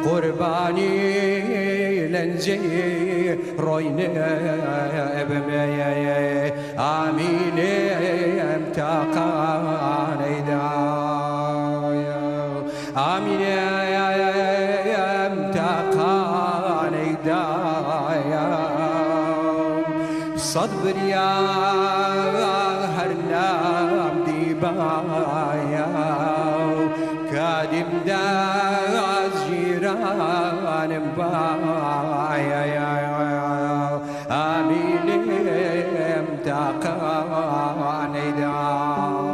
قرباني لنجي روينا بمي آمين امتقاني دايا آمين امتقاني دايا صدر يا هرنام ديبايا كادم داز جيران بايا آمين امتقاني دايا